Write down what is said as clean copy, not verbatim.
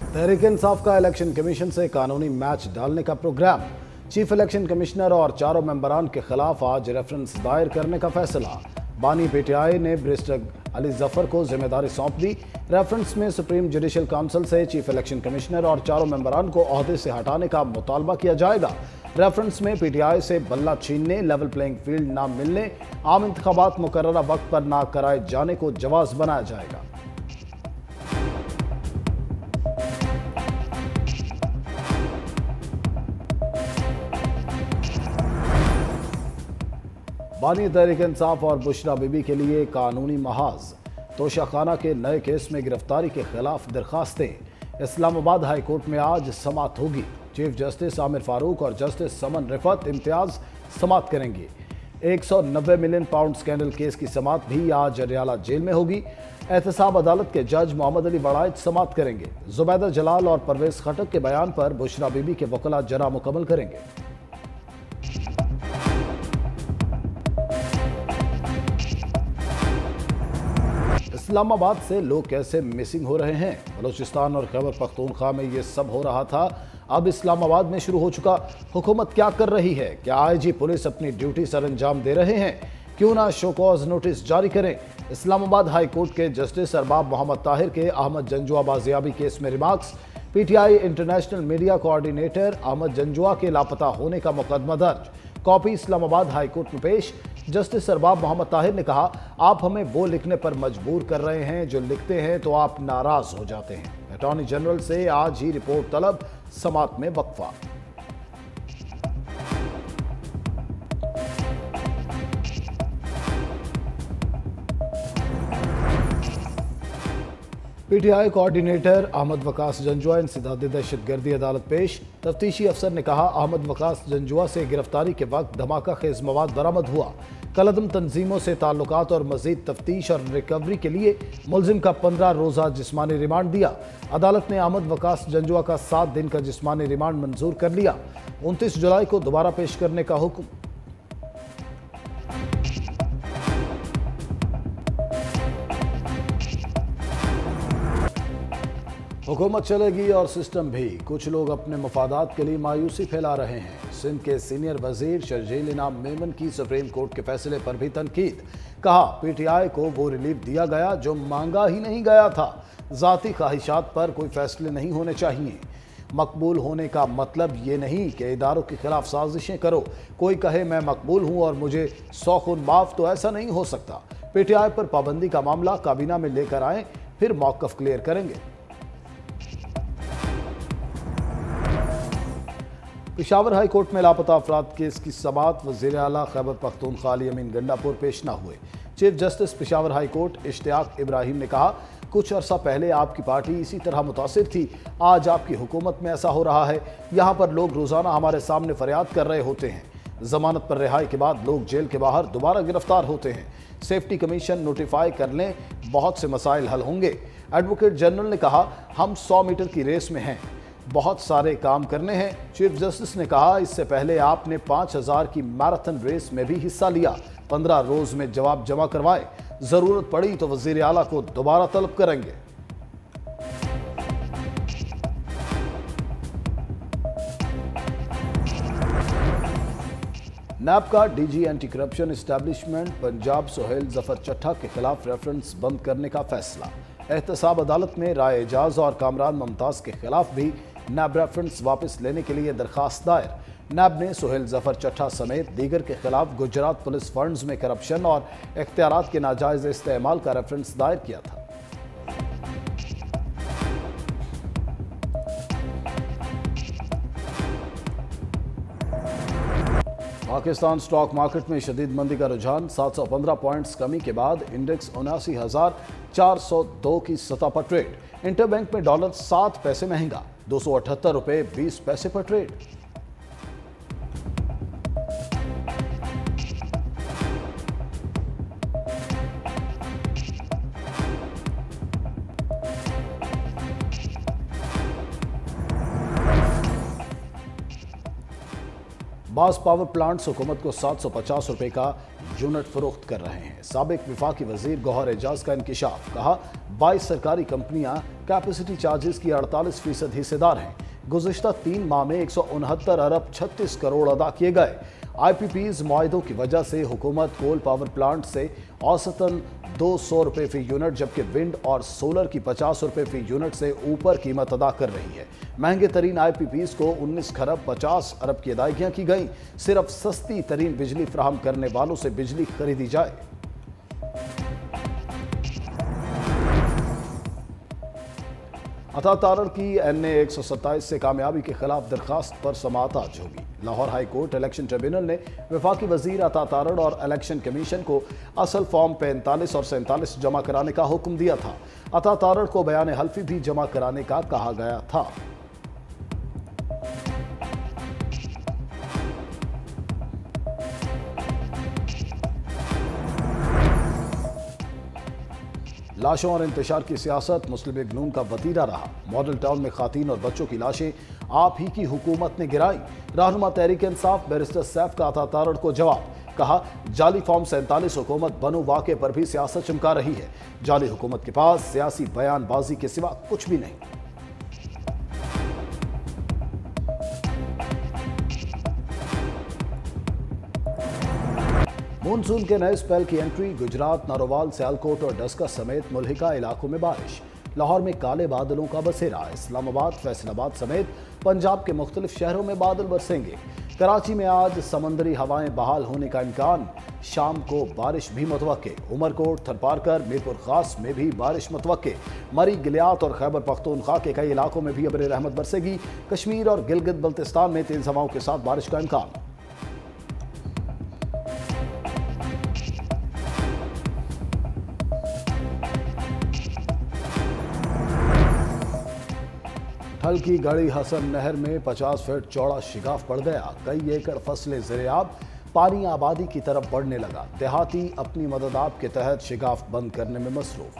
तहरीक इंसाफ का election commission से कानूनी मैच डालने का प्रोग्राम। चीफ इलेक्शन कमिश्नर और चारों मेंबरान के खिलाफ आज रेफरेंस दायर करने का फैसला। बानी पीटीआई ने बैरिस्टर अली जफर को जिम्मेदारी सौंप दी। रेफरेंस में सुप्रीम जुडिशल काउंसिल से चीफ इलेक्शन कमिश्नर और चारों मेंबरान को ओहदे से हटाने का मुतालबा किया जाएगा। रेफरेंस में पीटीआई से बल्ला छीनने, लेवल प्लेइंग फील्ड ना मिलने, आम इंतखाबात मुकर्ररा वक्त पर ना कराए जाने को जवाज बनाया जाएगा। बानी तहरीक इंसाफ और बुशरा बीबी के लिए कानूनी महाज। तोशाखाना के नए केस में गिरफ्तारी के खिलाफ दरखास्तें। इस्लामाबाद हाई कोर्ट में आज समाअत होगी। चीफ जस्टिस आमिर फारूक और जस्टिस समन रिफत इम्तियाज समाअत करेंगे। 190 मिलियन पाउंड स्कैंडल केस की समाअत भी आज अरियाला जेल में होगी। एहतसाब अदालत के जज मोहम्मद अली वड़ाइच समाअत करेंगे। जुबैदा जलाल और परवेज खटक के बयान पर बुशरा बीबी के वकला जरा मुकम्मल करेंगे। इस्लामाबाद से लोग कैसे मिसिंग हो रहे हैं? बलूचिस्तान और खैबर पख्तूनख्वा में ये सब हो रहा था, अब इस्लामाबाद में शुरू हो चुका। हुकूमत क्या कर रही है? क्या आईजी पुलिस अपनी ड्यूटी सर अंजाम दे रहे हैं? क्यों ना शो कॉज नोटिस जारी करें? इस्लामाबाद हाई कोर्ट के जस्टिस अरबाब मोहम्मद ताहिर के अहमद जंजुआ बाजियाबी केस में remarks. PTI international media coordinator Ahmad Janjua के लापता होने का मुकदमा दर्ज। कॉपी इस्लामाबाद हाई कोर्ट में पेश। जस्टिस अरबाब मोहम्मद ताहिर ने कहा, आप हमें वो लिखने पर मजबूर कर रहे हैं जो लिखते हैं तो आप नाराज हो जाते हैं। अटॉर्नी जनरल से आज ही रिपोर्ट तलब। समाअत में वक्फा। पीटीआई कोऑर्डिनेटर अहमद वकास जंजुआ इंसदाद दहशतगर्दी अदालत पेश। तफ्तीशी अफसर ने कहा, अहमद वकास जंजुआ से गिरफ्तारी के वक्त धमाका खेज मवाद बरामद हुआ। कलअदम तंजीमों से ताल्लुकात और मजीद तफ्तीश और रिकवरी के लिए मुलजिम का 15 रोज़ा जिस्मानी रिमांड दिया। अदालत ने अहमद वकास जंजुआ का 7 दिन का जिस्मानी रिमांड मंजूर कर लिया। 29 जुलाई को दोबारा पेश करने का हुक्म। हुकूमत चलेगी और सिस्टम भी। कुछ लोग अपने मफादात के लिए मायूसी फैला रहे हैं। सिंध के सीनियर वजीर शर्जील इनाम मेमन की सुप्रीम कोर्ट के फैसले पर भी तनकीद। कहा, पीटीआई को वो रिलीफ दिया गया जो मांगा ही नहीं गया था। जाती ख्वाहिशात पर कोई फैसले नहीं होने चाहिए। मकबूल होने का मतलब ये नहीं कि इदारों के खिलाफ साजिशें करो। कोई कहे मैं मकबूल हूँ और मुझे 100 खून माफ, तो ऐसा नहीं हो सकता। पीटीआई पर पाबंदी का मामला काबीना में लेकर आए, फिर मौक़िफ़ क्लियर करेंगे। पेशावर हाई कोर्ट में लापता अफराद केस की समाअत। वज़ीर आला खैबर पख्तूनख्वा अली अमीन गंडापुर पेश न हुए। Chief justice Peshawar high court Ishtiaq Ibrahim ने कहा, कुछ अरसा पहले आपकी पार्टी इसी तरह मुतासिर थी, आज आपकी हुकूमत में ऐसा हो रहा है। यहाँ पर लोग रोज़ाना हमारे सामने फरियाद कर रहे होते हैं। जमानत पर रिहाई के बाद लोग जेल के बाहर दोबारा गिरफ्तार होते हैं। सेफ्टी कमीशन नोटिफाई कर लें, बहुत से मसाइल हल होंगे। एडवोकेट जनरल ने कहा, हम 100 मीटर की रेस में हैं, बहुत सारे काम करने हैं। चीफ जस्टिस ने कहा, इससे पहले आपने 5000 की मैराथन रेस में भी हिस्सा लिया। 15 रोज में जवाब जमा करवाए। जरूरत पड़ी तो वजीर आला को दोबारा तलब करेंगे। नैब का DG anti corruption establishment Punjab Suhail Zafar Chattha के खिलाफ रेफरेंस बंद करने का फैसला। एहतसाब अदालत में राय एजाज और कामरान मुमताज के खिलाफ भी नैब रेफरेंस वापस लेने के लिए दरखास्त दायर। नैब ने सुहेल जफर चट्टा समेत दीगर के खिलाफ गुजरात पुलिस फंड्स में करप्शन और इख्तियारात के नाजायज इस्तेमाल का रेफरेंस दायर किया था। पाकिस्तान स्टॉक मार्केट में शदीद मंदी का रुझान। 715 पॉइंट्स कमी के बाद इंडेक्स 79,402 की सतह पर ट्रेड। इंटरबैंक में डॉलर 7 पैसे महंगा, 278 रुपये 20 पैसे पर ट्रेड। बास पावर प्लांट्स हुकूमत को 750 रुपये का यूनिट फरोख्त कर रहे हैं। साबिक विफाकी वजीर गौहर एजाज का इंकिशाफ, कहा 22 सरकारी कंपनियां कैपेसिटी चार्जेस की 48% हिस्सेदार हैं। गुज़िश्ता 3 माह में 169 अरब 36 करोड़ अदा किए गए। IPPs मुआहदों की वजह से हुकूमत कोल पावर प्लांट से औसतन 200 रुपये फी यूनिट जबकि विंड और सोलर की 50 रुपये फी यूनिट से ऊपर कीमत अदा कर रही है। महंगे तरीन IPPs को 19 खरब 50 अरब की अदायगियां की गई। सिर्फ सस्ती तरीन बिजली फराहम करने वालों से बिजली खरीदी जाए। अता तारड़ की NA 127 से कामयाबी के खिलाफ दरखास्त पर समाअत आज होगी। Lahore high court election tribunal ने वफाकी वजीर अता तारड़ और इलेक्शन कमीशन को असल फॉर्म 45 और 47 जमा कराने का हुक्म दिया था। अता तारड़ को बयान हल्फी भी जमा कराने का कहा गया था। लाशों और इंतशार की सियासत मुस्लिम लीग नून का वतीरा रहा। मॉडल टाउन में खातीन और बच्चों की लाशें आप ही की हुकूमत ने गिराई। रहनुमा तहरीक इंसाफ बैरिस्टर सैफ का अता तारड़ को जवाब, कहा जाली फॉर्म 47 हुकूमत बनो वाक़े पर भी सियासत चमका रही है। जाली हुकूमत के पास सियासी बयानबाजी के सिवा कुछ भी नहीं। मानसून के नए स्पेल की एंट्री। गुजरात, नारोवाल, सियालकोट और डस्का समेत मुल्हिका इलाकों में बारिश। लाहौर में काले बादलों का बसेरा। इस्लामाबाद, फैसलाबाद समेत पंजाब के मुख्तलिफ शहरों में बादल बरसेंगे। कराची में आज समंदरी हवाएं बहाल होने का इम्कान। शाम को बारिश भी मुतवक्के। उमरकोट, थरपारकर, मीरपुर खास में भी बारिश मुतवक्के। मरी, गिलियात और खैबर पख्तूनख्वा के कई इलाकों में भी अबरे रहमत बरसेगी। कश्मीर और गिलगित बल्तिस्तान में तेज हवाओं के साथ बारिश का इम्कान। ठल की गड़ी हसन नहर में 50 फीट चौड़ा शिगाफ पड़ गया। कई एकड़ फसलें ज़ेरे-आब। पानी आबादी की तरफ बढ़ने लगा। देहाती अपनी मदद आप के तहत शिगाफ बंद करने में मसरूफ।